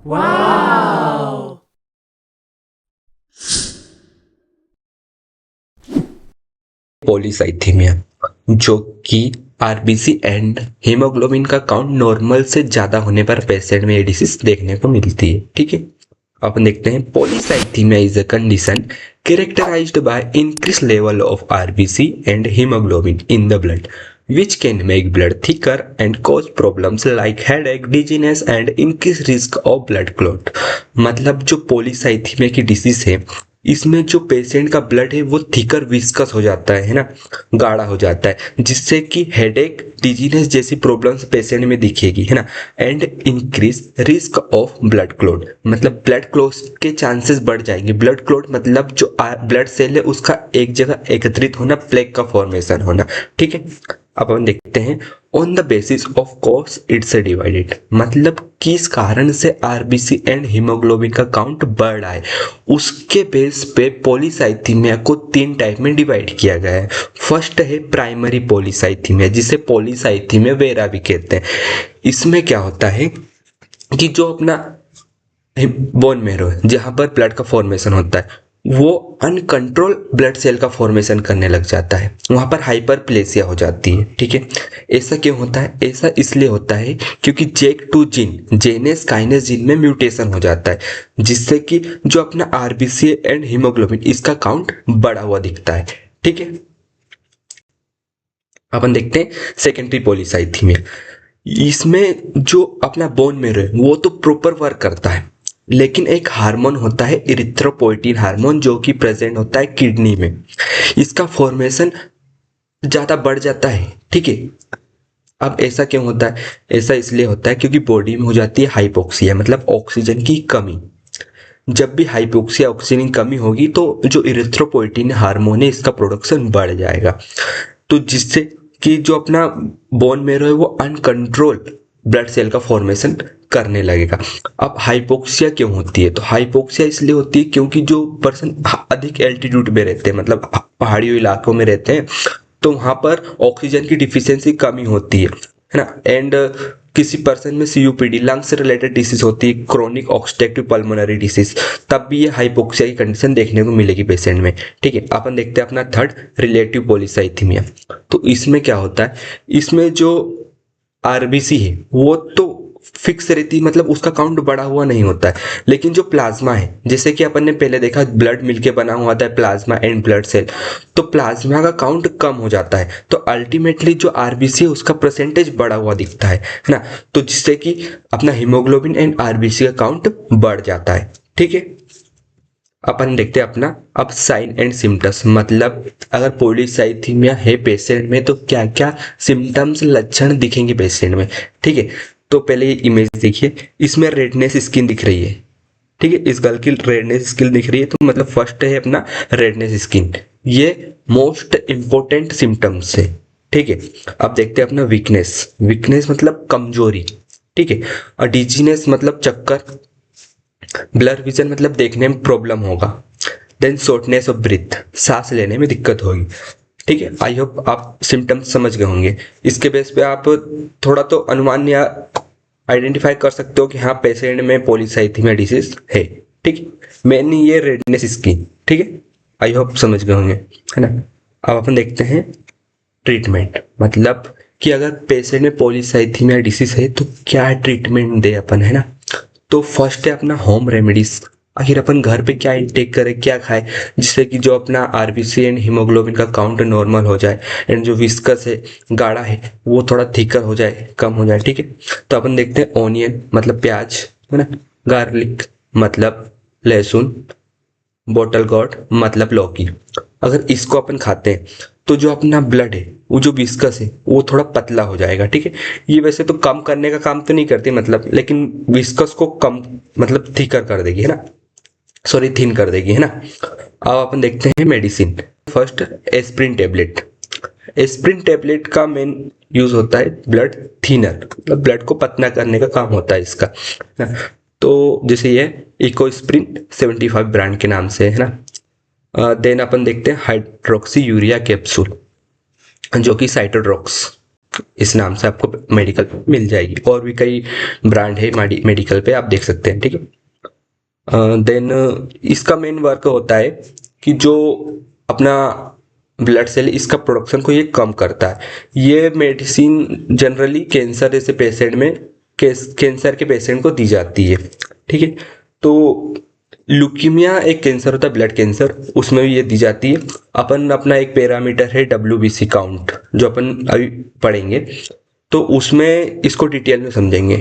Wow! Polycythaemia, जो कि RBC and haemoglobin का काउंट नॉर्मल से ज्यादा होने पर पेशेंट में ये डिसीज देखने को मिलती है। ठीक है, अपन देखते हैं। Polycythaemia is a condition characterized by increased level of RBC and hemoglobin in the blood, which can make blood thicker and cause problems like headache, dizziness and increased risk of blood clot। मतलब जो polycythaemia की disease है, इसमें जो patient का blood है वो thicker viscous हो जाता है ना, गाढ़ा हो जाता है, जिससे कि हेडेक, डिजीनेस जैसी प्रॉब्लम्स पेशेंट में दिखेगी, है ना। And increase risk of blood clot, मतलब ब्लड क्लॉट के चांसेस बढ़ जाएंगे। ब्लड क्लॉट मतलब जो ब्लड सेल है उसका एक जगह एकत्रित होना, प्लेग का फॉर्मेशन होना। ठीक है, अब हम देखते हैं। On the basis of cause it's divided, मतलब किस कारण से आरबीसी एंड हीमोग्लोबिन का काउंट बढ़ रहा है, उसके बेस पे पॉलीसाइथीमिया को 3 टाइप में डिवाइड किया गया है। फर्स्ट है प्राइमरी पॉलीसाइथीमिया, जिसे पॉलीसाइथीमिया वेरा भी कहते हैं। इसमें क्या होता है कि जो अपना बोन मैरो है, जहां पर ब्लड का फॉर्मेशन होता है, वो अनकंट्रोल ब्लड सेल का फॉर्मेशन करने लग जाता है, वहां पर हाइपरप्लेसिया हो जाती है। ठीक है, ऐसा क्यों होता है? ऐसा इसलिए होता है क्योंकि जेक2 जीन, जेनेस काइनेस जीन में म्यूटेशन हो जाता है, जिससे कि जो अपना आरबीसी एंड हीमोग्लोबिन इसका काउंट बढ़ा हुआ दिखता है। ठीक है, अपन देखते हैं सेकेंडरी पॉलीसाइथीमिया। इसमें जो अपना बोन मैरो है वो तो प्रॉपर वर्क करता है, लेकिन एक हार्मोन होता है इरिथ्रोपोइटिन हार्मोन, जो कि प्रेजेंट होता है किडनी में, इसका फॉर्मेशन ज्यादा बढ़ जाता है। ठीक है, अब ऐसा क्यों होता है? ऐसा इसलिए होता है क्योंकि बॉडी में हो जाती है हाइपोक्सिया, मतलब ऑक्सीजन की कमी। जब भी हाइपोक्सिया, ऑक्सीजन की कमी होगी, तो जो इरिथ्रोपोइटिन हार्मोन है इसका प्रोडक्शन बढ़ जाएगा, तो जिससे कि जो अपना बोन मैरो है वो अनकंट्रोल ब्लड सेल का फॉर्मेशन करने लगेगा। अब हाइपोक्सिया क्यों होती है? तो हाइपोक्सिया इसलिए होती है क्योंकि जो पर्सन अधिक एल्टीट्यूड में रहते हैं, मतलब पहाड़ी इलाकों में रहते हैं, तो वहां पर ऑक्सीजन की डिफिशियंसी कमी होती है ना। एंड किसी पर्सन में सीयूपीडी, लंग से रिलेटेड डिसीज होती है, क्रोनिक ऑब्स्ट्रक्टिव पल्मोनरी डिसीज, तब भी ये हाइपोक्सिया की कंडीशन देखने को मिलेगी पेशेंट में। ठीक है, अपन देखते हैं अपना थर्ड, रिलेटिव पॉलीसाइथीमिया। तो इसमें क्या होता है? इसमें जो आरबीसी है वो तो फिक्स रहती है, मतलब उसका काउंट बढ़ा हुआ नहीं होता है, लेकिन जो प्लाज्मा है, जैसे कि अपन ने पहले देखा ब्लड मिलके बना हुआ था प्लाज्मा एंड ब्लड सेल, तो प्लाज्मा का काउंट कम हो जाता है, तो अल्टीमेटली जो आरबीसी है उसका परसेंटेज बढ़ा हुआ दिखता है ना, तो जिससे कि अपना हीमोग्लोबिन एंड आरबीसी का काउंट बढ़ जाता है। ठीक है, अपन देखते हैं अपना अब साइन एंड सिम्टम्स, मतलब अगर पॉलीसाइथीमिया है पेशेंट में तो क्या क्या सिम्टम्स, लक्षण दिखेंगे पेशेंट में। ठीक है, तो पहले ये इमेज देखिए, इसमें रेडनेस स्किन दिख रही है। ठीक है, इस गर्ल की रेडनेस स्किन दिख रही है, तो मतलब फर्स्ट है अपना रेडनेस स्किन, ये मोस्ट इंपॉर्टेंट सिम्टम्स है। ठीक है, अब देखते हैं अपना वीकनेस, वीकनेस मतलब कमजोरी। ठीक है, और डिजीनेस मतलब चक्कर, ब्लर विजन मतलब देखने में प्रॉब्लम होगा, देन शॉर्टनेस ऑफ ब्रीथ, सांस लेने में दिक्कत होगी। ठीक है, आई होप आप सिम्टम्स समझ गए होंगे। इसके बेस पे आप थोड़ा तो अनुमान या आइडेंटिफाई कर सकते हो कि हाँ पेशेंट में पॉलीसाइथीमिया डिसीज है। ठीक है, मेनली ये रेडनेस स्किन। ठीक है, आई होप समझ गए होंगे, है ना। अब अपन देखते हैं ट्रीटमेंट, मतलब कि अगर पेशेंट में पॉलीसाइथीमिया डिसीज है तो क्या ट्रीटमेंट दे अपन, है ना। तो फर्स्ट है अपना होम रेमेडीज, आखिर अपन घर पे क्या इंटेक करें, क्या खाए, जिससे कि जो अपना आरबीसी एंड हीमोग्लोबिन का काउंट नॉर्मल हो जाए, एंड जो विस्कस है, गाढ़ा है, वो थोड़ा थिकर हो जाए, कम हो जाए। ठीक है, तो अपन देखते हैं ऑनियन मतलब प्याज, है ना, गार्लिक मतलब लहसुन, बॉटल गॉर्ड मतलब लौकी। अगर इसको अपन खाते हैं तो जो अपना ब्लड है, वो जो विस्कस है वो थोड़ा पतला हो जाएगा। ठीक है, ये वैसे तो कम करने का काम तो नहीं करती, मतलब, लेकिन विस्कस को कम मतलब थिकर कर देगी, है ना, सॉरी थिन कर देगी, है ना। अब अपन देखते हैं medicine. First aspirin tablet, aspirin tablet का मेन यूज होता है ब्लड थिनर, मतलब ब्लड को पतला करने का काम होता है इसका, है ना? तो जैसे ये इकोस्प्रिन 75 ब्रांड के नाम से, है ना। देन अपन देखते हैं हाइड्रोक्सी यूरिया कैप्सूल, जो कि साइटोड्रॉक्स, इस नाम से आपको मेडिकल पे मिल जाएगी। और भी कई ब्रांड है मेडिकल पे, आप देख सकते हैं, ठीक है। देन इसका मेन वर्क होता है कि जो अपना ब्लड सेल, इसका प्रोडक्शन को ये कम करता है। ये मेडिसिन जनरली कैंसर जैसे पेशेंट में, कैंसर के पेशेंट को दी जाती है, ठीक है। तो ल्यूकीमिया एक कैंसर होता है, ब्लड कैंसर, उसमें भी ये दी जाती है। अपन अपना एक पैरामीटर है WBC काउंट, जो अपन अभी पढ़ेंगे, तो उसमें इसको डिटेल में समझेंगे।